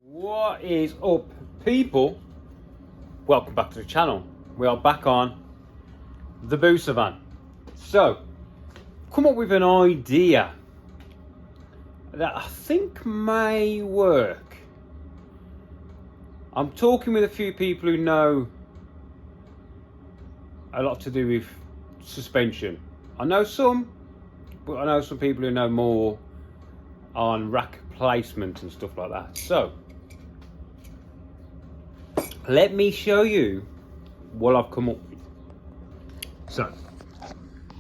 What is up, people? Welcome back to the channel. We are back on the Hayabusa van. So, come up with an idea that I think may work. I'm talking with a few people who know a lot to do with suspension. I know some, but I know some people who know more on rack placement and stuff like that. So, let me show you what I've come up with. So,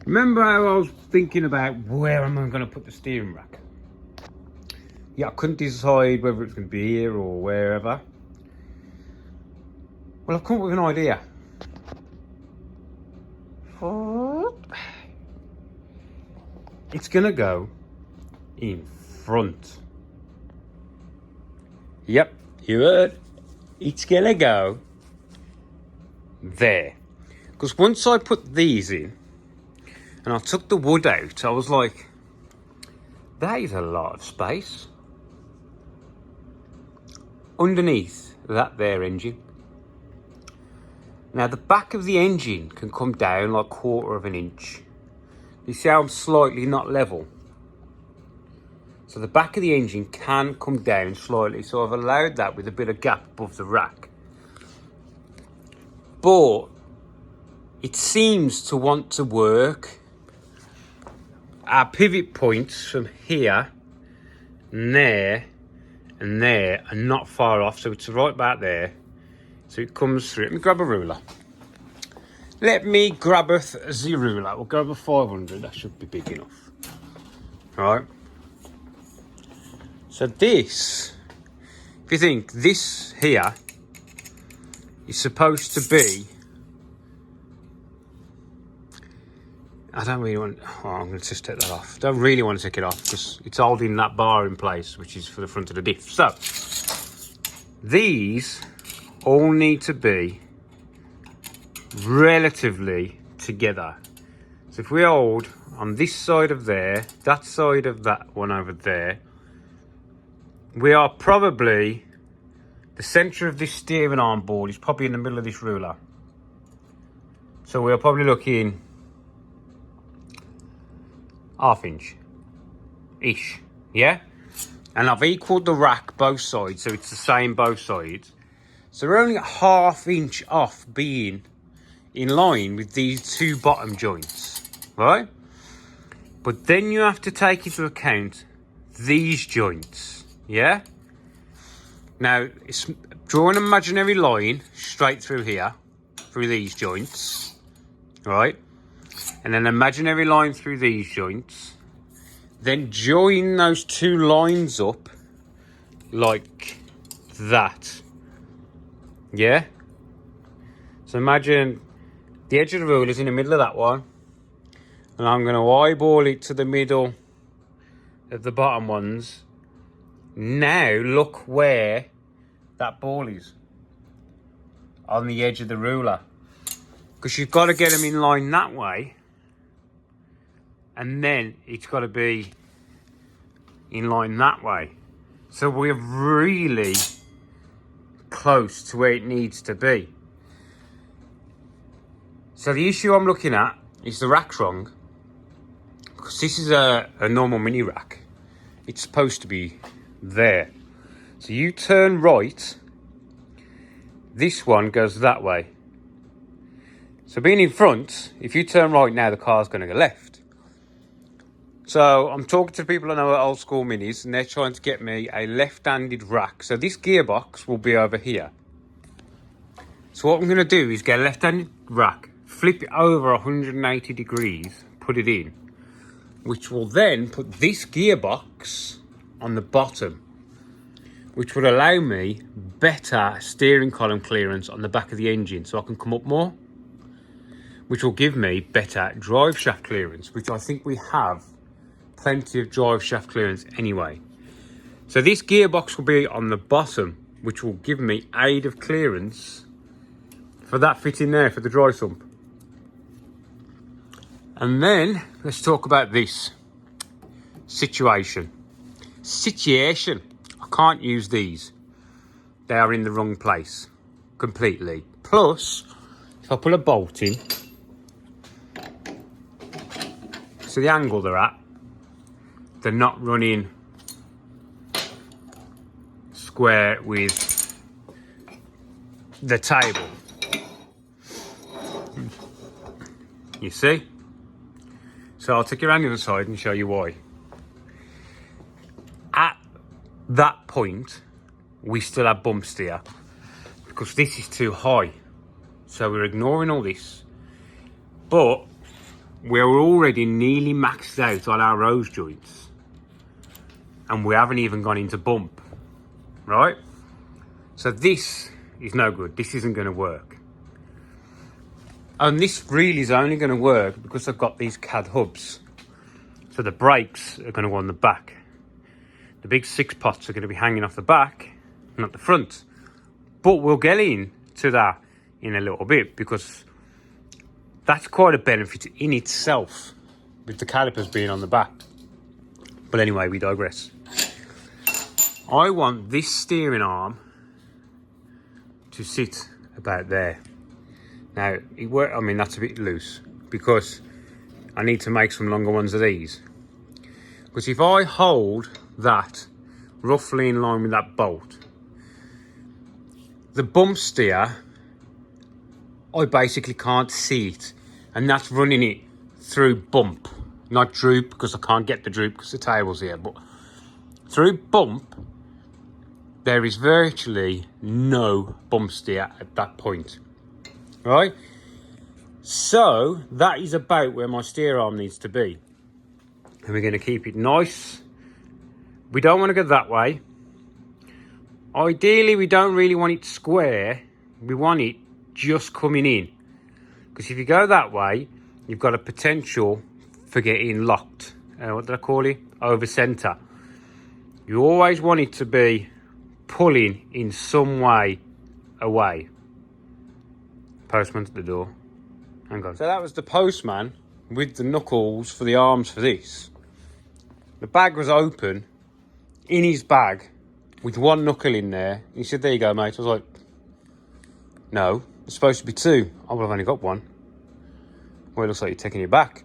remember how I was thinking about where am I going to put the steering rack? Yeah, I couldn't decide whether it's going to be here or wherever. Well, I've come up with an idea. It's going to go in front. Yep, you heard. It's going to go there. Because once I put these in and I took the wood out, I was like, that is a lot of space underneath that there engine. Now the back of the engine can come down like 1/4 of an inch. You see how I'm slightly not level? So the back of the engine can come down slightly. So I've allowed that with a bit of gap above the rack. But it seems to want to work. Our pivot points from here and there are not far off. So it's right back there. So it comes through. Let me grab a ruler. Let me grab a ruler. We'll grab a 500. That should be big enough. Right. So this, if you think this here is supposed to be, I don't really want, I'm going to just take that off. Don't really want to take it off because it's holding that bar in place, which is for the front of the diff. So these all need to be relatively together. So if we hold on this side of there, that side of that one over there, we are probably, the centre of this steering arm board is probably in the middle of this ruler. So we're probably looking 1/2 inch-ish, yeah? And I've equalled the rack both sides, so it's the same both sides. So we're only 1/2 inch off being in line with these two bottom joints, right? But then you have to take into account these joints. Yeah. Now, draw an imaginary line straight through here, through these joints, right? And an imaginary line through these joints. Then join those two lines up like that. Yeah. So imagine the edge of the ruler is in the middle of that one, and I'm going to eyeball it to the middle of the bottom ones. Now look where that ball is on the edge of the ruler, because you've got to get them in line that way, and then it's got to be in line that way. So we're really close to where it needs to be. So the issue I'm looking at is the rack's wrong, because this is a normal mini rack. It's supposed to be there. So you turn right, this one goes that way. So being in front, if you turn right now, the car's going to go left. So I'm talking to people I know at Old School Minis, and they're trying to get me a left-handed rack. So this gearbox will be over here. So what I'm going to do is get a left-handed rack, flip it over 180 degrees, put it in, which will then put this gearbox on the bottom, which would allow me better steering column clearance on the back of the engine, so I can come up more, which will give me better drive shaft clearance, which I think we have plenty of drive shaft clearance anyway. So this gearbox will be on the bottom, which will give me aid of clearance for that fit in there for the dry sump. And then let's talk about this situation. I can't use these. they are in the wrong place completely. Plus, if I put a bolt in, so the angle they're at, they're not running square with the table. You see? So I'll take you around the other side and show you why. At that point, we still have bump steer because this is too high. So we're ignoring all this. But we're already nearly maxed out on our rose joints. And we haven't even gone into bump. Right? So this is no good. This isn't going to work. And this really is only going to work because I've got these CAD hubs. So the brakes are going to go on the back. The big 6 pots are going to be hanging off the back, not the front. But we'll get into that in a little bit because that's quite a benefit in itself with the calipers being on the back. But anyway, we digress. I want this steering arm to sit about there. Now, I mean, that's a bit loose because I need to make some longer ones of these. Because if I hold that roughly in line with that bolt, the bump steer, I basically can't see it. And that's running it through bump, not droop, because I can't get the droop because the table's here. But through bump, there is virtually no bump steer at that point. Right? So that is about where my steer arm needs to be. And we're going to keep it nice. We don't want to go that way. Ideally, we don't really want it square. We want it just coming in. Because if you go that way, you've got a potential for getting locked. What did I call it? Over centre. You always want it to be pulling in some way away. Postman's at the door. Hang on. So that was the postman with the knuckles for the arms for this. The bag was open in his bag with one knuckle in there. He said, there you go, mate. I was like, no, it's supposed to be 2. I would have only got 1. Well, it looks like you're taking it back.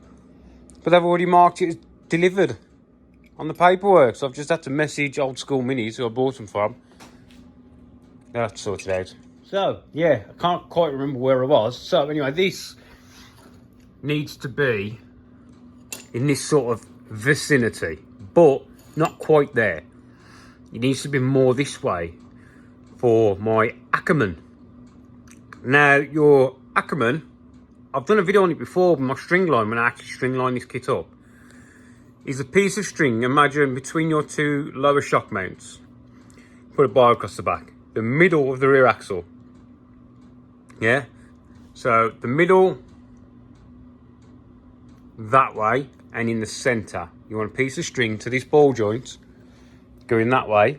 But they've already marked it as delivered on the paperwork. So I've just had to message Old School Minis who I bought them from. They'll have to sort it out. So, yeah, I can't quite remember where I was. So, anyway, this needs to be in this sort of vicinity, but not quite there. It needs to be more this way for my Ackerman. Now, your Ackerman, I've done a video on it before with my string line when I actually string line this kit up, is a piece of string, imagine, between your 2 lower shock mounts. Put a bar across the back. The middle of the rear axle. Yeah, so the middle that way, and in the center you want a piece of string to this ball joint going that way,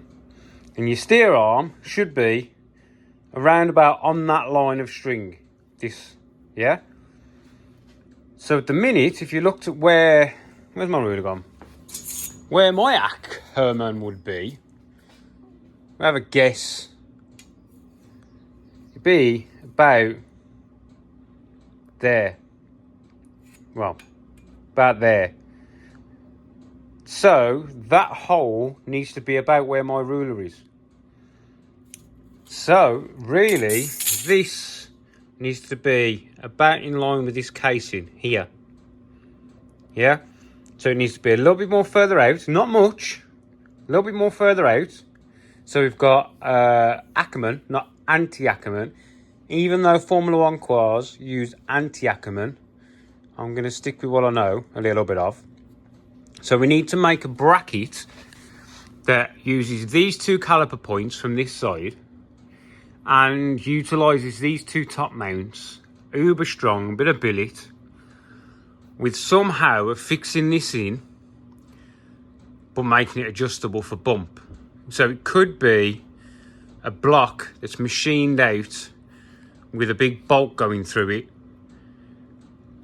and your steer arm should be around about on that line of string. This, yeah. So at the minute, if you looked at where's my ruler gone? Where my Ackerman would be, I have a guess. It'd be about there. Well, about there. So that hole needs to be about where my ruler is. So really, this needs to be about in line with this casing here. Yeah? So it needs to be a little bit more further out. Not much. A little bit more further out. So we've got Ackerman, not anti-Ackerman. Even though Formula 1 cars use anti-Ackerman, I'm going to stick with what I know a little bit of. So we need to make a bracket that uses these 2 caliper points from this side and utilises these 2 top mounts, uber strong, bit of billet, with somehow of fixing this in, but making it adjustable for bump. So it could be a block that's machined out with a big bolt going through it,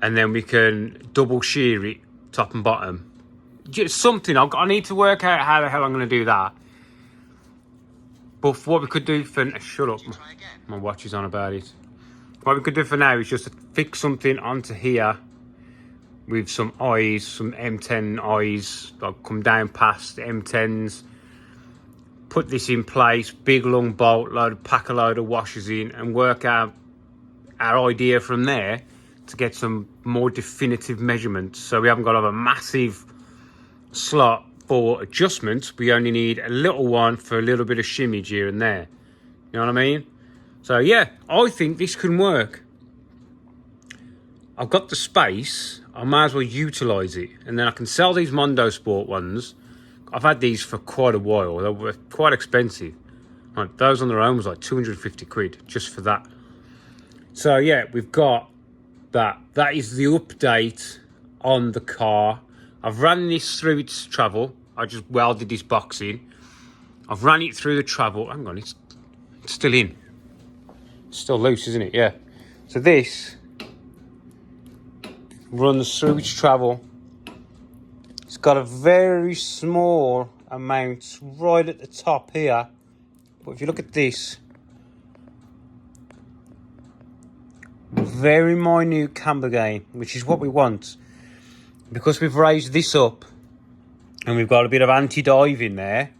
and then we can double shear it top and bottom. Just something. I need to work out how the hell I'm going to do that. But for what we could do for... Shut up. My watch is on about it. What we could do for now is just to fix something onto here with some eyes, some M10 eyes, like come down past the M10s, put this in place, big long bolt, pack a load of washers in, and work out our idea from there to get some more definitive measurements. So we haven't got to have a massive slot for adjustments. We only need a little one for a little bit of shimmage here and there. You know what I mean? So yeah, I think this can work. I've got the space, I might as well utilise it. And then I can sell these Mondo Sport ones. I've had these for quite a while. They were quite expensive. Like, those on their own was like 250 quid just for that. So yeah, we've got that. That is the update on the car. I've ran this through its travel. I just welded this box in. I've ran it through the travel. Hang on, it's still in. It's still loose, isn't it? Yeah. So this runs through its travel. It's got a very small amount right at the top here. But if you look at this, very minute camber gain, which is what we want. Because we've raised this up and we've got a bit of anti-dive in there.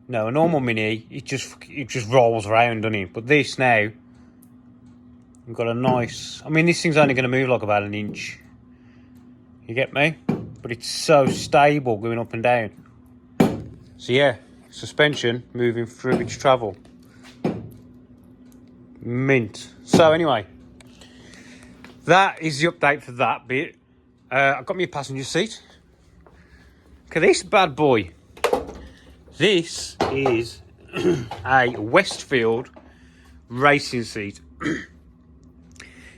No, a normal Mini, it just rolls around, doesn't it? But this now, we've got a nice... I mean, this thing's only going to move like about an inch. You get me? But it's so stable going up and down. So yeah, suspension moving through its travel. Mint. So anyway, that is the update for that bit. I've got me a passenger seat. Look at this bad boy. This is a Westfield racing seat.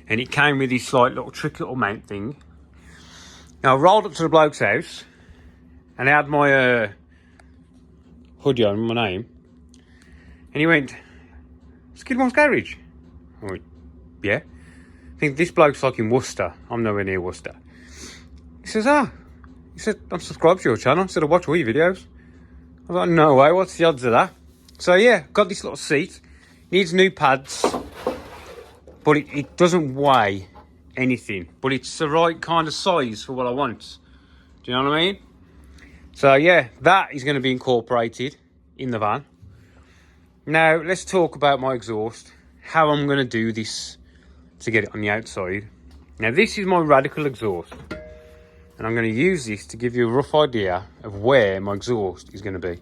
And it came with this like tricky little mount thing. Now I rolled up to the bloke's house and I had my hoodie on, my name. And he went, Skidmore's Garage? I went, yeah. I think this bloke's like in Worcester. I'm nowhere near Worcester. He says, he said, I'm subscribed to your channel. I said, I watch all your videos. I was like, no way, what's the odds of that? So yeah, got this little seat. Needs new pads. But it doesn't weigh anything. But it's the right kind of size for what I want. Do you know what I mean? So yeah, that is going to be incorporated in the van. Now, let's talk about my exhaust. How I'm going to do this to get it on the outside. Now, this is my radical exhaust. And I'm going to use this to give you a rough idea of where my exhaust is going to be.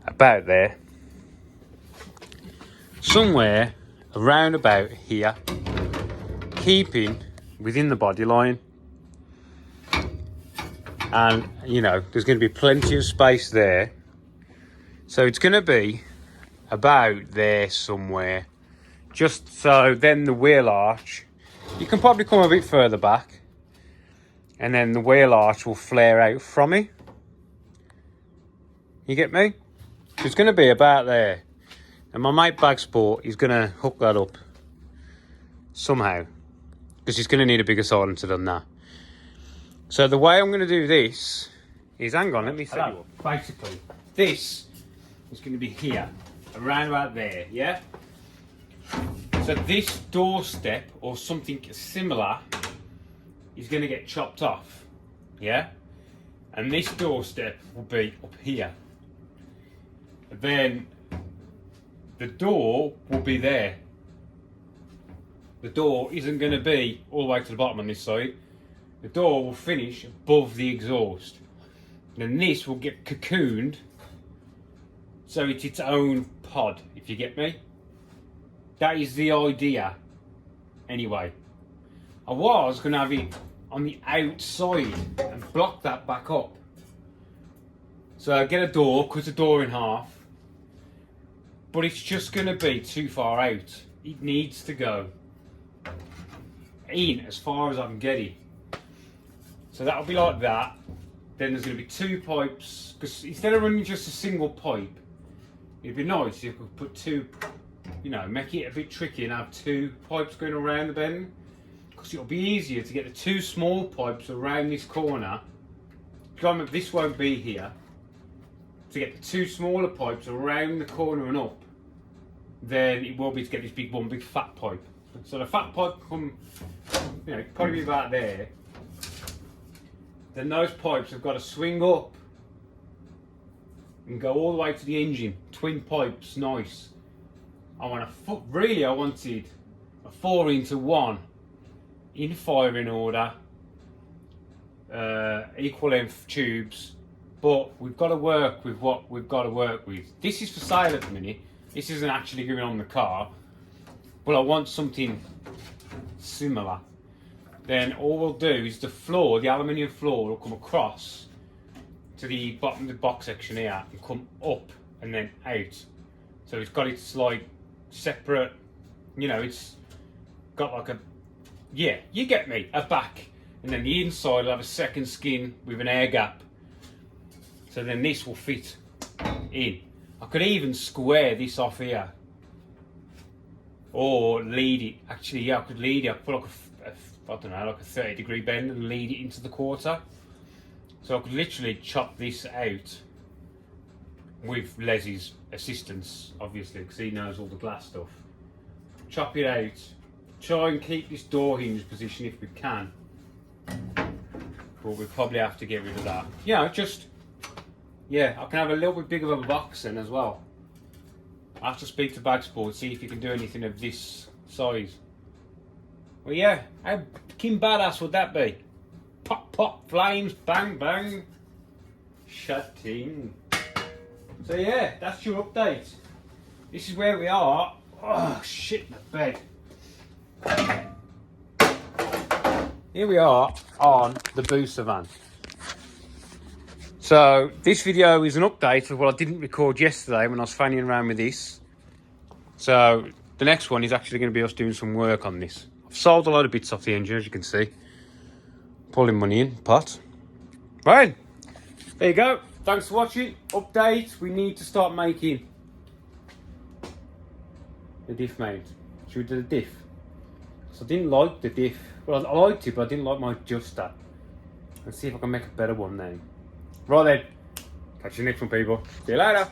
About there. Somewhere around about here. Keeping within the body line. And, you know, there's going to be plenty of space there. So it's going to be about there somewhere. Just so then the wheel arch... You can probably come a bit further back. And then the wheel arch will flare out from it. You get me? So it's going to be about there. And my mate Bag Sport is going to hook that up. Somehow. Because he's going to need a bigger silencer than that. So the way I'm going to do this is... Hang on, let me set you up. Basically, this is going to be here. Around about there, yeah? So this doorstep or something similar is going to get chopped off, yeah? And this doorstep will be up here. And then the door will be there. The door isn't going to be all the way to the bottom on this side. The door will finish above the exhaust. And then this will get cocooned so it's its own pod, if you get me. That is the idea, anyway. I was going to have it on the outside and block that back up. So get a door, cut the door in half. But it's just going to be too far out. It needs to go in as far as I can get it. So that'll be like that. Then there's going to be two pipes. Because instead of running just a single pipe, it'd be nice if you could put two... You know, make it a bit tricky and have two pipes going around the bend. Because it'll be easier to get the two small pipes around this corner. This won't be here. to get the 2 smaller pipes around the corner and up than it will be to get this one big fat pipe. So the fat pipe come, you know, probably be about there. Then those pipes have got to swing up and go all the way to the engine. Twin pipes, nice. I wanted a 4-into-1 in firing order, equal length tubes, but we've got to work with what we've got to work with. This is for sale at the minute. This isn't actually going on the car, but I want something similar. Then all we'll do is the floor, the aluminium floor, will come across to the bottom of the box section here and come up and then out. So it's got its like separate, you know, it's got like a, yeah, you get me, a back. And then the inside will have a second skin with an air gap. So then this will fit in. I could even square this off here. Or lead it. Actually, yeah, I could lead it. I could put like I don't know, like a 30-degree bend and lead it into the quarter. So I could literally chop this out with Leslie's assistance, obviously, because he knows all the glass stuff. Chop it out. Try and keep this door hinge position if we can. But we'll probably have to get rid of that. Yeah, just, yeah, I can have a little bit bigger of a box then as well. I have to speak to Bagsport, see if you can do anything of this size. Well, yeah, how fucking badass would that be? Pop, pop, flames, bang, bang. Shutting. So yeah, that's your update. This is where we are. Oh, shit, my bed. Here we are on the Hayabusa van. So this video is an update of what I didn't record yesterday when I was fanning around with this. So the next one is actually going to be us doing some work on this. I've sold a lot of bits off the engine, as you can see. Pulling money in, pot. Right, there you go. Thanks for watching. Update, we need to start making the diff mount. Should we do the diff? So I didn't like the diff. Well, I liked it, but I didn't like my adjuster. Let's see if I can make a better one now. Right then, catch you next one, people. See you later.